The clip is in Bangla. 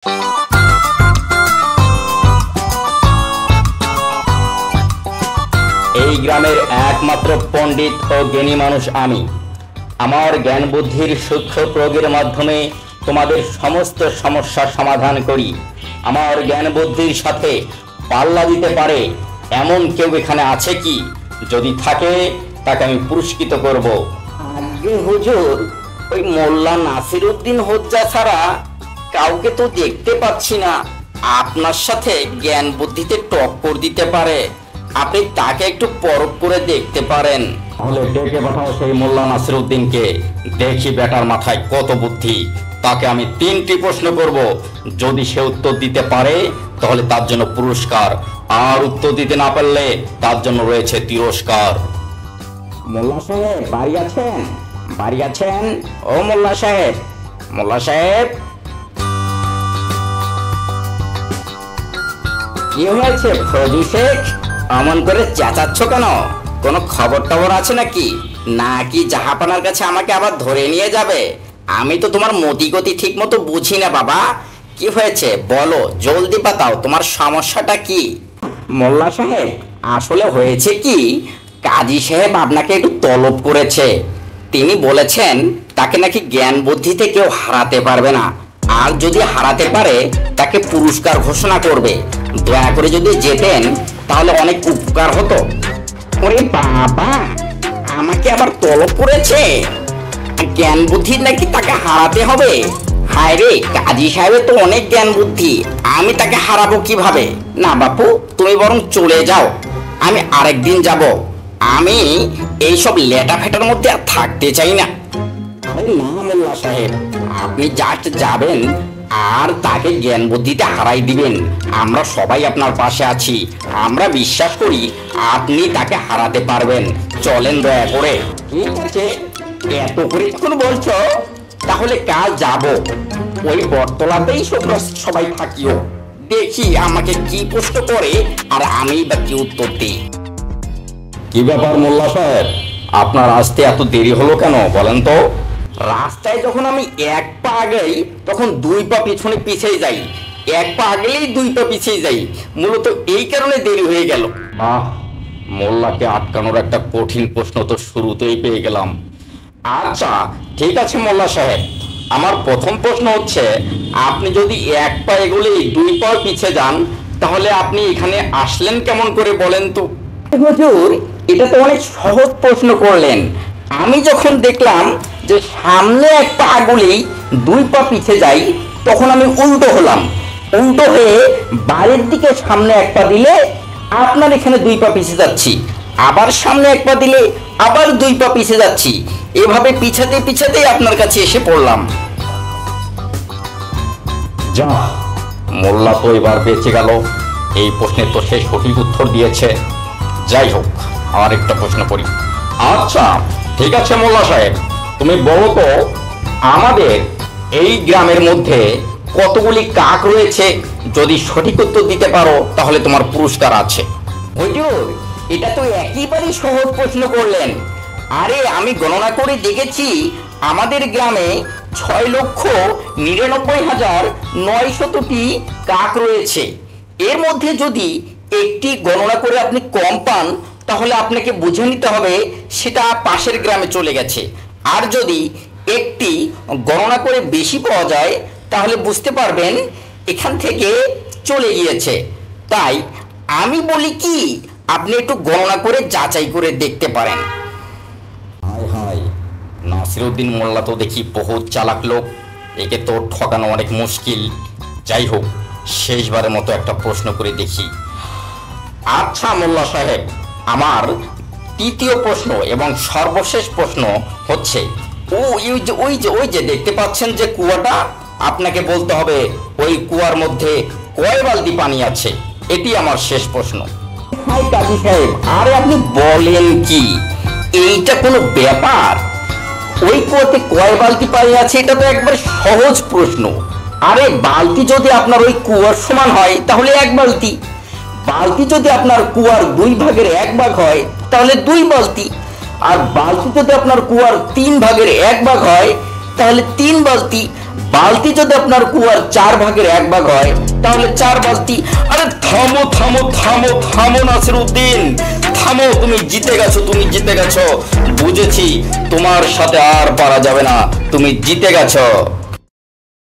এই গ্রামের একমাত্র পণ্ডিত ও জ্ঞানী মানুষ আমি। আমার জ্ঞান বুদ্ধির সূক্ষ্ম প্রয়োগের মাধ্যমে তোমাদের সমস্ত সমস্যার সমাধান করি। আমার জ্ঞান বুদ্ধির সাথে পাল্লা দিতে পারে এমন কেউ এখানে আছে কি? যদি থাকে তাকে আমি পুরস্কৃত করব। আগে হুজুর, ওই মোল্লা নাসিরউদ্দিন হোজ্জা ছাড়া কাউকে তো দেখতে পাচ্ছি না আপনার সাথে জ্ঞান বুদ্ধিতে টক্কর দিতে পারে। আপনি তাকে একটু পরখ করে দেখতে পারেন। তাহলে ডেকে পাঠাও সেই মোল্লা নাসিরউদ্দিনকে, দেখি বেটার মাথায় কত বুদ্ধি। তাকে আমি 3টি প্রশ্ন করব, যদি সে উত্তর দিতে পারে তাহলে তার জন্য পুরস্কার, আর উত্তর দিতে না পারলে তার জন্য রয়েছে তিরস্কার। মোল্লা সাহেব বাড়ি আছেন? বাড়ি আছেন? ও মোল্লা সাহেব, মোল্লা সাহেব। কি হয়েছে ফজু শেখ, অমন করে চেঁচাচ্ছ কেন? কোনো খবর টবর আছে নাকি? নাকি জাহাপানার কাছে আমাকে আবার ধরে নিয়ে যাবে? আমি তো তোমার মতি গতি ঠিক মতো বুঝি না বাবা। কি হয়েছে বলো, জলদি বাতাও, তোমার সমস্যাটা কি? মোল্লা সাহেব, আসলে হয়েছে কি, কাজী সাহেব আপনাকে একটু তলব করেছে। তিনি বলেছেন তাকে নাকি জ্ঞান বুদ্ধিতে কেউ হারাতে পারবে না, আর যদি হারাতে পারে তাকে পুরস্কার ঘোষণা করবে। দয়া করে যদি যেতেন তাহলে অনেক উপকার হতো। ওরে বাবা, আমাকে আবার তলব করেছে? জ্ঞান বুদ্ধি নাকি তাকে হারাতে হবে? হায় রে, কাজী সাহেবের তো অনেক জ্ঞান বুদ্ধি, আমি তাকে হারাবো কিভাবে? না বাপু, তুমি বরং চলে যাও, আমি আরেকদিন যাব। আমি এইসব লেটা ফেটার মধ্যে আর থাকতে চাই না। আরে না মোল্লা সাহেব, আপনি জাস্ট যাবেন আর তাকে জ্ঞান বুদ্ধিতে হারাই দিবেন। আমরা সবাই আপনার পাশে আছি, আমরা বিশ্বাস করি আপনি তাকে হারাতে পারবেন। চলেন দয়া করে। ঠিক আছে, এত করে যখন বলছো তাহলে কাল যাব। ওই বটতলাতেই সবাই থাকিও, দেখি আমাকে কি প্রশ্ন করে আর আমি বা কি উত্তর দিই। কি ব্যাপার মোল্লা সাহেব, আপনার আসতে এত দেরি হলো কেন বলেন তো? রাস্তায় যখন আমি এক পা আগাই তখন 2 পা পিছনে পিছিয়ে যাই, 1 পা আগলেই 2 পা পিছিয়ে যাই। মূলত এই কারণে দেরি হয়ে গেল। বাহ, মোল্লাকে আটকানোর একটা কঠিন প্রশ্ন তো শুরুতেই পেয়ে গেলাম। আচ্ছা ঠিক আছে মোল্লা সাহেব, আমার প্রথম প্রশ্ন হচ্ছে, আপনি যদি 1 পা এগোলেই 2 পা পিছিয়ে যান তাহলে আপনি এখানে আসলেন কেমন করে বলেন তো? হুজুর, এটা তো অনেক সহজ প্রশ্ন করলেন। আমি যখন দেখলাম যে সামনে 1 পা আগলেই 2 পা পিছিয়ে যাই, তখন আমি উল্টো হলাম। উল্টো হয়ে বাড়ির দিকে সামনে 1 পা দিলে আপনার এখানে 2 পা পিছিয়ে যাচ্ছি, আবার সামনে 1 পা দিলে আবার 2 পা পিছিয়ে যাচ্ছি। এভাবে পিছাতে পিছাতেই আপনার কাছে এসে পড়লাম। যা, মোল্লা তো এবার বেঁচে গেল, এই প্রশ্নের তো সে সঠিক উত্তর দিয়েছে। যাই হোক, আর একটা প্রশ্ন করি। আচ্ছা ঠিক আছে মোল্লা সাহেব, তুমি বলো তো আমাদের এই গ্রামের মধ্যে কতগুলি কাক রয়েছে? যদি সঠিক উত্তর দিতে পারো তাহলে তোমার পুরস্কার আছে। হুজুর, এটা তো একেবারেই সহজ প্রশ্ন করলেন। আরে আমি গণনা করে দেখেছি, আমাদের গ্রামে 6,99,900টি কাক রয়েছে। এর মধ্যে যদি একটি গণনা করে আপনি কম পান তাহলে আপনাকে বুঝে নিতে হবে সেটা পাশের গ্রামে চলে গেছে, আর যদি একটি গণনা করে বেশি পাওয়া যায় তাহলে বুঝতে পারবেন এখান থেকে চলে গিয়েছে। তাই আমি বলি কি, আপনি একটু গণনা করে যাচাই করে দেখতে পারেন। হায় হায়, নাসিরউদ্দিন মোল্লা তো দেখি বহুত চালাক লোক, একে তো ঠকানো অনেক মুশকিল। যাই হোক, শেষবারের মতো একটা প্রশ্ন করে দেখি। আচ্ছা মোল্লা সাহেব, আমার তৃতীয় প্রশ্ন এবং সর্বশেষ প্রশ্ন হচ্ছে, ওই যে দেখতে পাচ্ছেন যে কুয়াটা, আপনাকে বলতে হবে ওই কুয়ার মধ্যে কয় বালতি পানি আছে। এটি আমার শেষ প্রশ্ন। হাই কাজী সাহেব, আরে আপনি বলেন কি, এইটা কোনো ব্যাপার? ওই কুয়াতে কয় বালতি পানি আছে এটা তো একবার সহজ প্রশ্ন। আরে বালতি যদি আপনার ওই কুয়ার সমান হয় তাহলে 1 বালতি, বালতি যদি আপনার কুয়ার 2 ভাগের 1 ভাগ হয় তাহলে 2 বালতি, আর বালতি যদি আপনার কুয়ার 3 ভাগের 1 ভাগ হয় তাহলে 3 বালতি। বালতি যদি আপনার কুয়ার 4/1 হয় তাহলে 4 বালতি। আরে থামো থামো থামো থামো নাসিরউদ্দিন, থামো। তুমি জিতে গেছো, তুমি জিতে গেছো। বুঝেছি, তোমার সাথে আর পারা যাবে না, তুমি জিতে গেছো।